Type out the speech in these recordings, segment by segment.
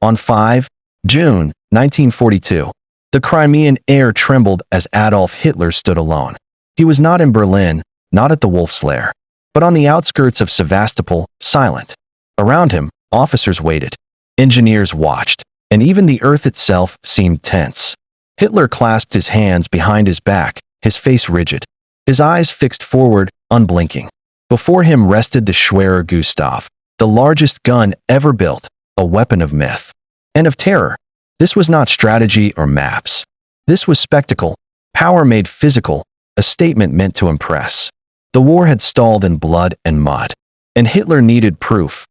On 5 June 1942, the Crimean air trembled as Adolf Hitler stood alone. He was not in Berlin, not at the Wolf's Lair, but on the outskirts of Sevastopol, silent. Around him, officers waited. Engineers watched, and even the earth itself seemed tense. Hitler clasped his hands behind his back, his face rigid, his eyes fixed forward, unblinking. Before him rested the Schwerer Gustav, the largest gun ever built, a weapon of myth and of terror. This was not strategy or maps. This was spectacle, power made physical, a statement meant to impress. The war had stalled in blood and mud, and Hitler needed proof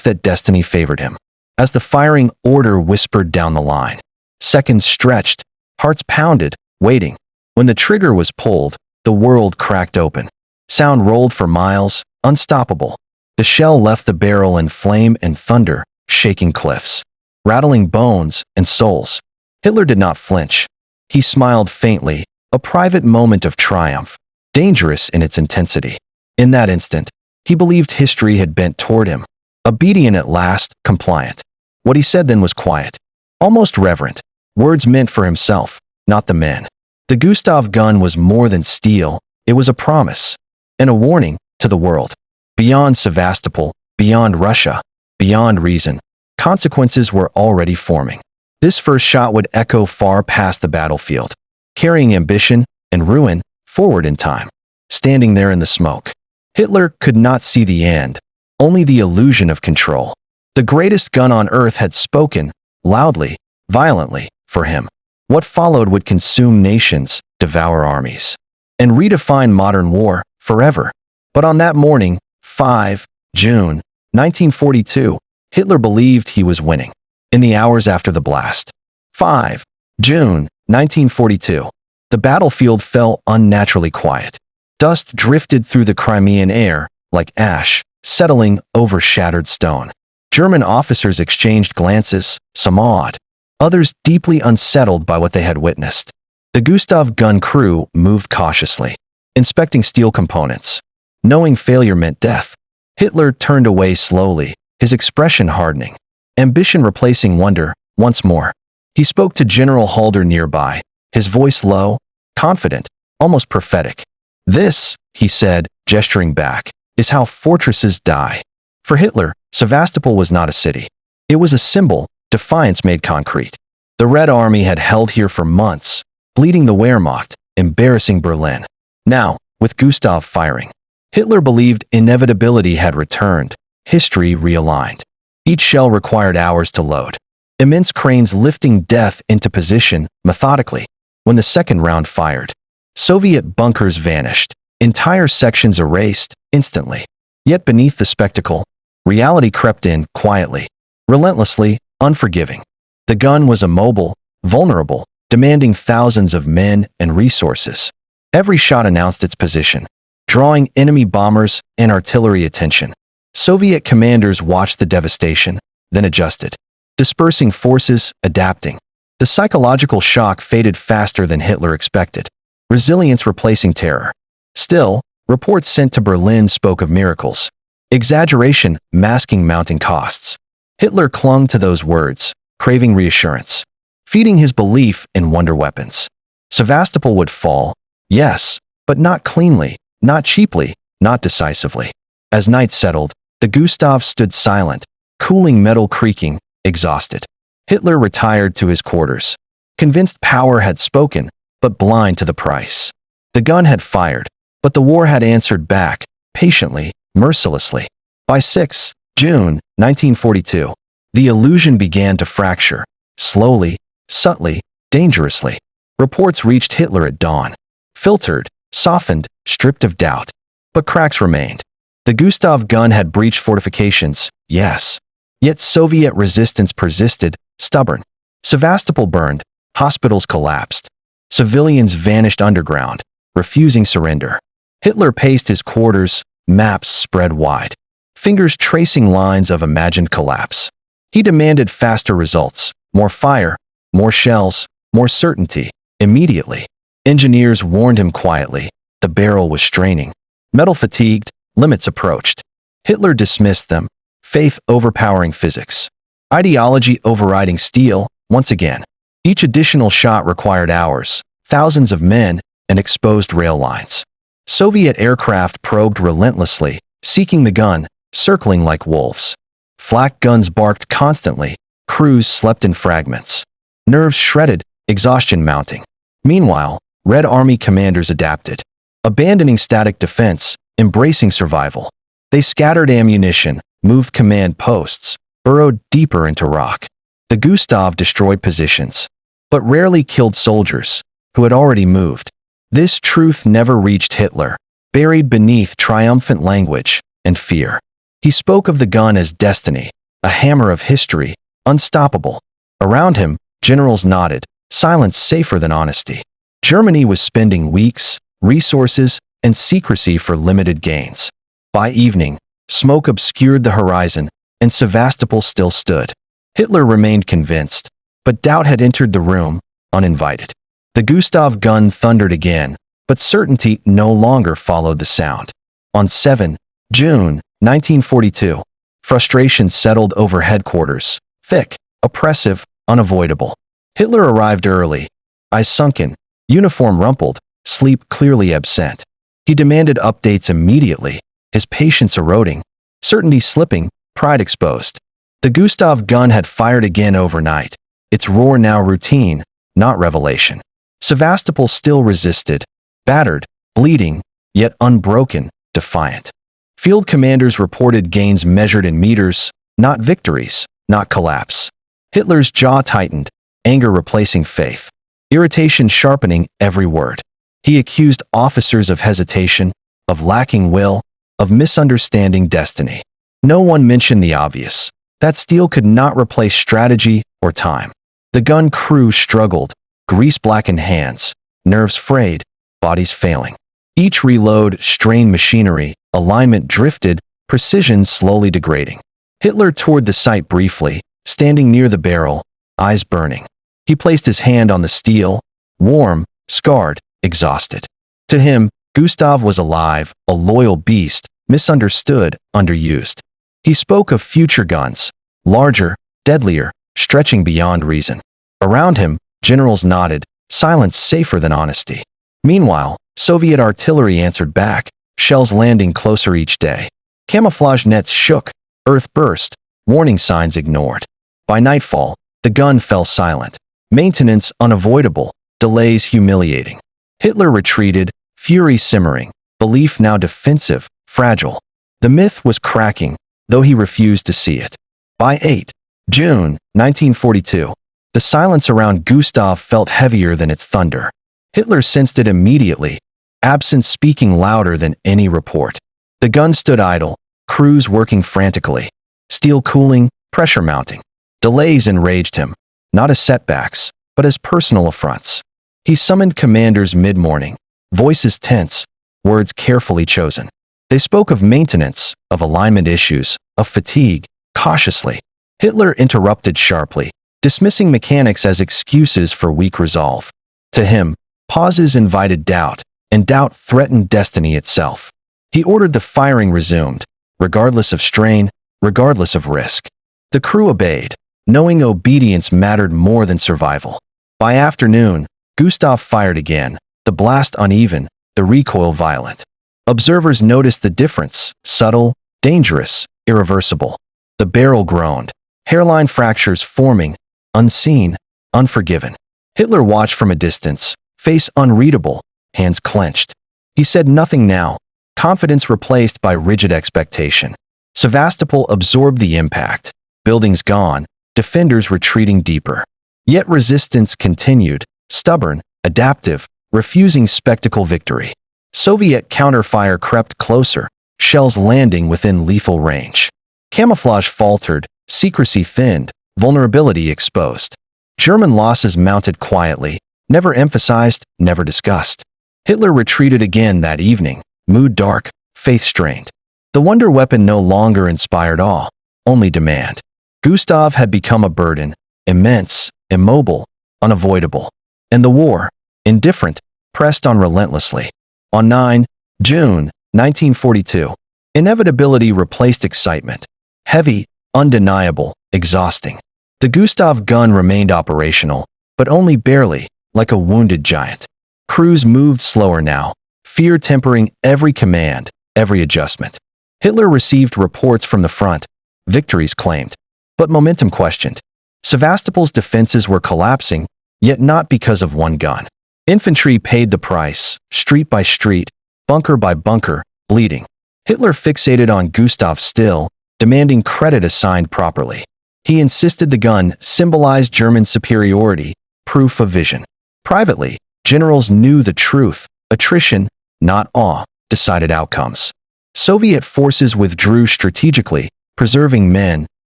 that destiny favored him. As the firing order whispered down the line, seconds stretched, hearts pounded, waiting. When the trigger was pulled, the world cracked open. Sound rolled for miles, unstoppable. The shell left the barrel in flame and thunder, shaking cliffs, rattling bones and souls. Hitler did not flinch. He smiled faintly, a private moment of triumph, dangerous in its intensity. In that instant, he believed history had bent toward him. Obedient at last, compliant. What he said then was quiet, almost reverent, words meant for himself, not the men. The Gustav gun was more than steel, it was a promise, and a warning to the world. Beyond Sevastopol, beyond Russia, beyond reason, consequences were already forming. This first shot would echo far past the battlefield, carrying ambition and ruin forward in time. Standing there in the smoke, Hitler could not see the end, only the illusion of control. The greatest gun on earth had spoken, loudly, violently, for him. What followed would consume nations, devour armies, and redefine modern war forever. But on that morning, 5 June 1942, Hitler believed he was winning. In the hours after the blast, 5 June 1942, the battlefield fell unnaturally quiet. Dust drifted through the Crimean air, like ash, settling over shattered stone. German officers exchanged glances, some awed, others deeply unsettled by what they had witnessed. The Gustav gun crew moved cautiously, inspecting steel components. Knowing failure meant death, Hitler turned away slowly, his expression hardening, ambition replacing wonder once more. He spoke to General Halder nearby, his voice low, confident, almost prophetic. "This," he said, gesturing back, "is how fortresses die." For Hitler, Sevastopol was not a city. It was a symbol, defiance made concrete. The Red Army had held here for months, bleeding the Wehrmacht, embarrassing Berlin. Now, with Gustav firing, Hitler believed inevitability had returned, history realigned. Each shell required hours to load, immense cranes lifting death into position methodically. When the second round fired, Soviet bunkers vanished, entire sections erased instantly. Yet beneath the spectacle, reality crept in quietly, relentlessly, unforgiving. The gun was immobile, vulnerable, demanding thousands of men and resources. Every shot announced its position, drawing enemy bombers and artillery attention. Soviet commanders watched the devastation, then adjusted, dispersing forces, adapting. The psychological shock faded faster than Hitler expected, resilience replacing terror. Still, reports sent to Berlin spoke of miracles, exaggeration masking mounting costs. Hitler clung to those words, craving reassurance, feeding his belief in wonder weapons. Sevastopol would fall, yes, but not cleanly, not cheaply, not decisively. As night settled, the Gustav stood silent, cooling metal creaking, exhausted. Hitler retired to his quarters, convinced power had spoken, but blind to the price. The gun had fired, but the war had answered back, patiently, mercilessly. By 6 June 1942, the illusion began to fracture, slowly, subtly, dangerously. Reports reached Hitler at dawn, filtered, softened, stripped of doubt. But cracks remained. The Gustav gun had breached fortifications, yes. Yet Soviet resistance persisted, stubborn. Sevastopol burned, hospitals collapsed. Civilians vanished underground, refusing surrender. Hitler paced his quarters, maps spread wide, fingers tracing lines of imagined collapse. He demanded faster results, more fire, more shells, more certainty, immediately. Engineers warned him quietly. The barrel was straining. Metal fatigued, limits approached. Hitler dismissed them, faith overpowering physics. Ideology overriding steel, once again. Each additional shot required hours, thousands of men, and exposed rail lines. Soviet aircraft probed relentlessly, seeking the gun, circling like wolves. Flak guns barked constantly, crews slept in fragments. Nerves shredded, exhaustion mounting. Meanwhile, Red Army commanders adapted. Abandoning static defense, embracing survival. They scattered ammunition, moved command posts, burrowed deeper into rock. The Gustav destroyed positions, but rarely killed soldiers, who had already moved. This truth never reached Hitler, buried beneath triumphant language and fear. He spoke of the gun as destiny, a hammer of history, unstoppable. Around him, generals nodded, silence safer than honesty. Germany was spending weeks, resources, and secrecy for limited gains. By evening, smoke obscured the horizon, and Sevastopol still stood. Hitler remained convinced, but doubt had entered the room, uninvited. The Gustav gun thundered again, but certainty no longer followed the sound. On 7 June 1942, frustration settled over headquarters, thick, oppressive, unavoidable. Hitler arrived early, eyes sunken, uniform rumpled, sleep clearly absent. He demanded updates immediately, his patience eroding, certainty slipping, pride exposed. The Gustav gun had fired again overnight, its roar now routine, not revelation. Sevastopol still resisted, battered, bleeding, yet unbroken, defiant. Field commanders reported gains measured in meters, not victories, not collapse. Hitler's jaw tightened, anger replacing faith, irritation sharpening every word. He accused officers of hesitation, of lacking will, of misunderstanding destiny. No one mentioned the obvious, that steel could not replace strategy or time. The gun crew struggled, grease-blackened hands, nerves frayed, bodies failing. Each reload strained machinery, alignment drifted, precision slowly degrading. Hitler toured the site briefly, standing near the barrel, eyes burning. He placed his hand on the steel, warm, scarred, exhausted. To him, Gustav was alive, a loyal beast, misunderstood, underused. He spoke of future guns, larger, deadlier, stretching beyond reason. Around him, generals nodded, silence safer than honesty. Meanwhile, Soviet artillery answered back, shells landing closer each day. Camouflage nets shook, earth burst, warning signs ignored. By nightfall, the gun fell silent. Maintenance unavoidable, delays humiliating. Hitler retreated, fury simmering, belief now defensive, fragile. The myth was cracking, though he refused to see it. By 8 June 1942, the silence around Gustav felt heavier than its thunder. Hitler sensed it immediately, absence speaking louder than any report. The gun stood idle, crews working frantically, steel cooling, pressure mounting. Delays enraged him, not as setbacks, but as personal affronts. He summoned commanders mid-morning, voices tense, words carefully chosen. They spoke of maintenance, of alignment issues, of fatigue, cautiously. Hitler interrupted sharply, dismissing mechanics as excuses for weak resolve. To him, pauses invited doubt, and doubt threatened destiny itself. He ordered the firing resumed, regardless of strain, regardless of risk. The crew obeyed, knowing obedience mattered more than survival. By afternoon, Gustav fired again, the blast uneven, the recoil violent. Observers noticed the difference, subtle, dangerous, irreversible. The barrel groaned, hairline fractures forming, unseen, unforgiven. Hitler watched from a distance, face unreadable, hands clenched. He said nothing now, confidence replaced by rigid expectation. Sevastopol absorbed the impact, buildings gone, defenders retreating deeper. Yet resistance continued, stubborn, adaptive, refusing spectacle victory. Soviet counterfire crept closer, shells landing within lethal range. Camouflage faltered, secrecy thinned, vulnerability exposed. German losses mounted quietly, never emphasized, never discussed. Hitler retreated again that evening, mood dark, faith strained. The wonder weapon no longer inspired awe, only demand. Gustav had become a burden, immense, immobile, unavoidable. And the war, indifferent, pressed on relentlessly. On 9 June 1942, inevitability replaced excitement. Heavy, undeniable, exhausting. The Gustav gun remained operational, but only barely, like a wounded giant. Crews moved slower now, fear tempering every command, every adjustment. Hitler received reports from the front, victories claimed, but momentum questioned. Sevastopol's defenses were collapsing, yet not because of one gun. Infantry paid the price, street by street, bunker by bunker, bleeding. Hitler fixated on Gustav still, demanding credit assigned properly. He insisted the gun symbolized German superiority, proof of vision. Privately, generals knew the truth. Attrition, not awe, decided outcomes. Soviet forces withdrew strategically, preserving men,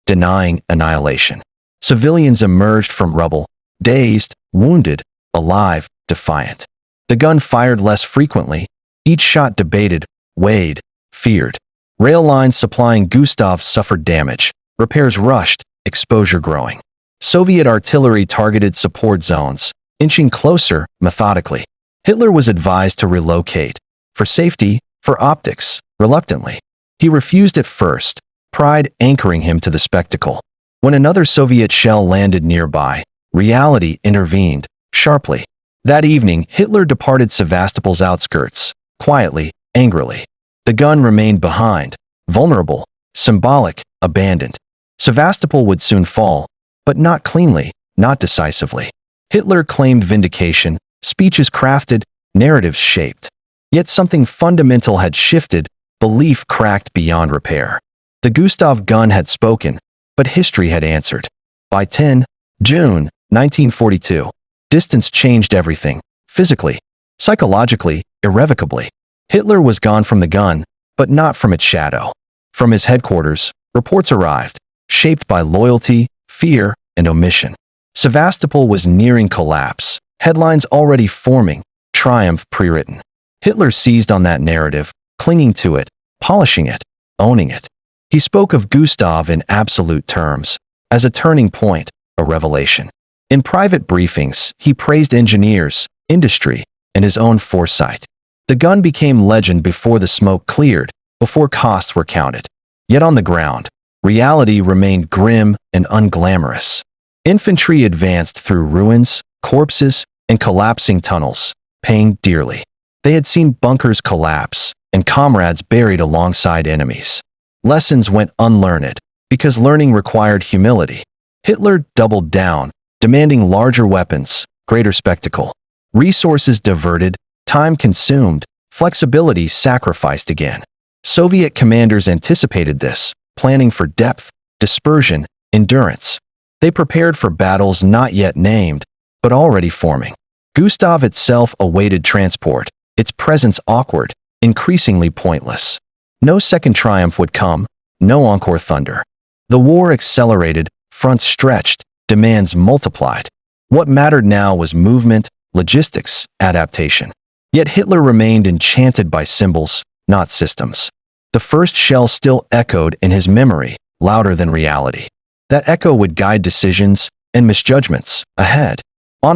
denying annihilation. Civilians emerged from rubble, dazed, wounded, alive, defiant. The gun fired less frequently, each shot debated, weighed, feared. Rail lines supplying Gustav suffered damage. Repairs rushed, exposure growing. Soviet artillery targeted support zones, inching closer, methodically. Hitler was advised to relocate. For safety, for optics, reluctantly. He refused at first, pride anchoring him to the spectacle. When another Soviet shell landed nearby, reality intervened, sharply. That evening, Hitler departed Sevastopol's outskirts, quietly, angrily. The gun remained behind, vulnerable, symbolic, abandoned. Sevastopol would soon fall, but not cleanly, not decisively. Hitler claimed vindication, speeches crafted, narratives shaped. Yet something fundamental had shifted, belief cracked beyond repair. The Gustav gun had spoken, but history had answered. By June 1942, distance changed everything, physically, psychologically, irrevocably. Hitler was gone from the gun, but not from its shadow. From his headquarters, reports arrived, shaped by loyalty, fear, and omission. Sevastopol was nearing collapse, headlines already forming, triumph pre-written. Hitler seized on that narrative, clinging to it, polishing it, owning it. He spoke of Gustav in absolute terms, as a turning point, a revelation. In private briefings, he praised engineers, industry, and his own foresight. The gun became legend before the smoke cleared, before costs were counted. Yet on the ground, reality remained grim and unglamorous. Infantry advanced through ruins, corpses, and collapsing tunnels, paying dearly. They had seen bunkers collapse, and comrades buried alongside enemies. Lessons went unlearned, because learning required humility. Hitler doubled down, demanding larger weapons, greater spectacle. Resources diverted, time consumed, flexibility sacrificed again. Soviet commanders anticipated this, planning for depth, dispersion, endurance. They prepared for battles not yet named, but already forming. Gustav itself awaited transport, its presence awkward, increasingly pointless. No second triumph would come, no encore thunder. The war accelerated, fronts stretched, demands multiplied. What mattered now was movement, logistics, adaptation. Yet Hitler remained enchanted by symbols, not systems. The first shell still echoed in his memory, louder than reality. That echo would guide decisions and misjudgments ahead. On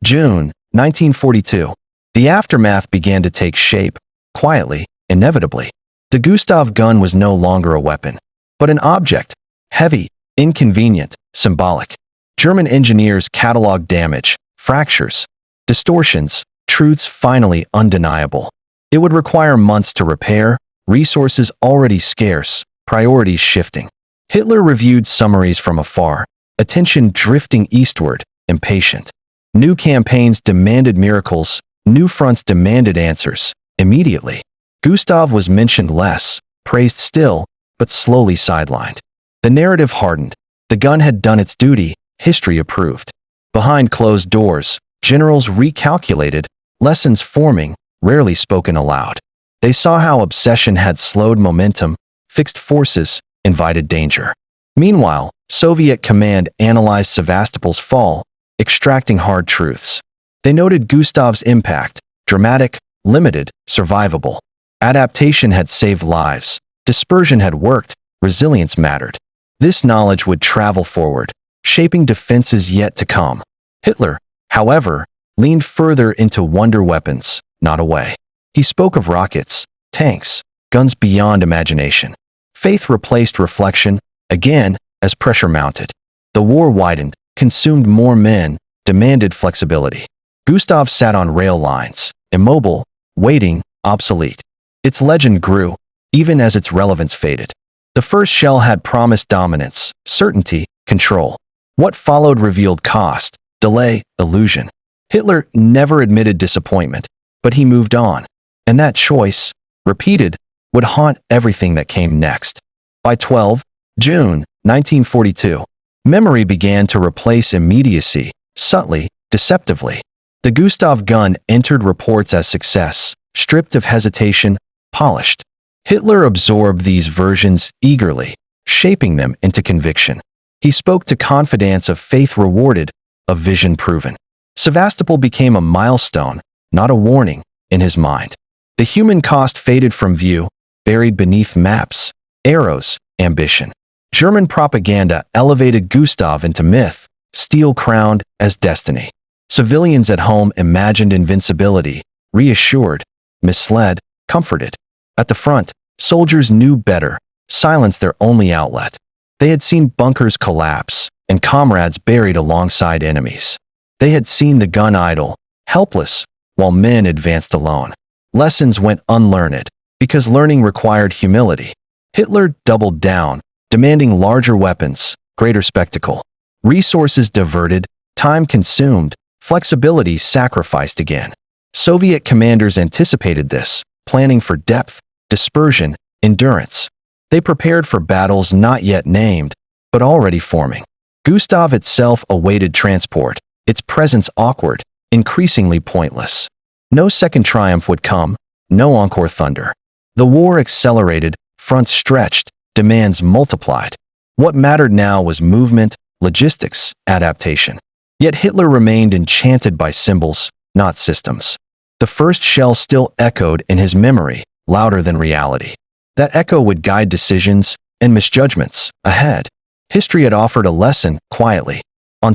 June 1942, the aftermath began to take shape, quietly, inevitably. The Gustav gun was no longer a weapon, but an object, heavy, inconvenient, symbolic. German engineers cataloged damage, fractures, distortions, truths finally undeniable. It would require months to repair, resources already scarce, priorities shifting. Hitler reviewed summaries from afar, attention drifting eastward, impatient. New campaigns demanded miracles, new fronts demanded answers, immediately. Gustav was mentioned less, praised still, but slowly sidelined. The narrative hardened. The gun had done its duty, history approved. Behind closed doors, generals recalculated, lessons forming, rarely spoken aloud. They saw how obsession had slowed momentum, fixed forces, invited danger. Meanwhile, Soviet command analyzed Sevastopol's fall, extracting hard truths. They noted Gustav's impact, dramatic, limited, survivable. Adaptation had saved lives, dispersion had worked, resilience mattered. This knowledge would travel forward, shaping defenses yet to come. Hitler, however, leaned further into wonder weapons, not away. He spoke of rockets, tanks, guns beyond imagination. Faith replaced reflection, Again, as pressure mounted. The war widened, consumed more men, demanded flexibility. Gustav sat on rail lines, immobile, waiting, obsolete. Its legend grew, even as its relevance faded. The first shell had promised dominance, certainty, control. What followed revealed cost, delay, illusion. Hitler never admitted disappointment, but he moved on. And that choice, repeated, would haunt everything that came next. By June 1942, memory began to replace immediacy, subtly, deceptively. The Gustav gun entered reports as success, stripped of hesitation, polished. Hitler absorbed these versions eagerly, shaping them into conviction. He spoke to confidence of faith rewarded, of vision proven. Sevastopol became a milestone, not a warning, in his mind. The human cost faded from view, buried beneath maps, arrows, ambition. German propaganda elevated Gustav into myth, steel-crowned as destiny. Civilians at home imagined invincibility, reassured, misled, comforted. At the front, soldiers knew better, silence their only outlet. They had seen bunkers collapse, and comrades buried alongside enemies. They had seen the gun idle, helpless, while men advanced alone. Lessons went unlearned, because learning required humility. Hitler doubled down, demanding larger weapons, greater spectacle. Resources diverted, time consumed, flexibility sacrificed again. Soviet commanders anticipated this, planning for depth, dispersion, endurance. They prepared for battles not yet named, but already forming. Gustav itself awaited transport, its presence awkward, increasingly pointless. No second triumph would come, no encore thunder. The war accelerated, fronts stretched, demands multiplied. What mattered now was movement, logistics, adaptation. Yet Hitler remained enchanted by symbols, not systems. The first shell still echoed in his memory, louder than reality. That echo would guide decisions and misjudgments ahead. History had offered a lesson quietly. On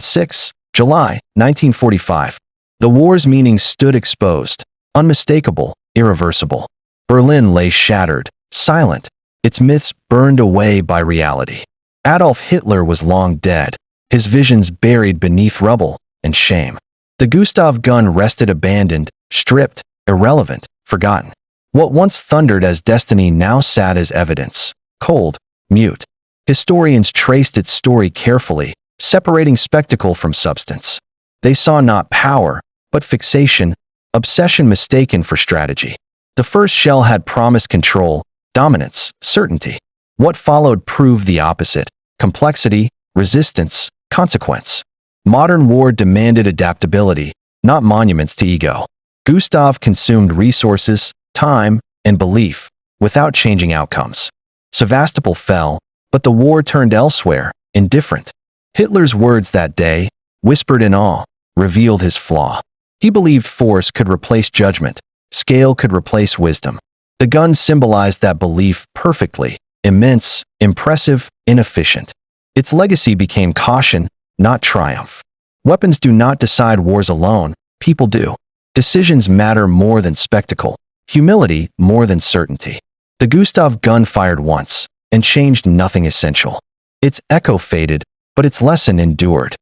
July 1945, the war's meaning stood exposed, unmistakable, irreversible. Berlin lay shattered, silent, its myths burned away by reality. Adolf Hitler was long dead, his visions buried beneath rubble and shame. The Gustav gun rested abandoned, stripped, irrelevant, forgotten. What once thundered as destiny now sat as evidence, cold, mute. Historians traced its story carefully, separating spectacle from substance. They saw not power, but fixation, obsession mistaken for strategy. The first shell had promised control, dominance, certainty. What followed proved the opposite: complexity, resistance, consequence. Modern war demanded adaptability, not monuments to ego. Gustav consumed resources, time, and belief, without changing outcomes. Sevastopol fell, but the war turned elsewhere, indifferent. Hitler's words that day, whispered in awe, revealed his flaw. He believed force could replace judgment, scale could replace wisdom. The gun symbolized that belief perfectly: immense, impressive, inefficient. Its legacy became caution, not triumph. Weapons do not decide wars alone, people do. Decisions matter more than spectacle, humility more than certainty. The Gustav gun fired once, and changed nothing essential. Its echo faded, but its lesson endured.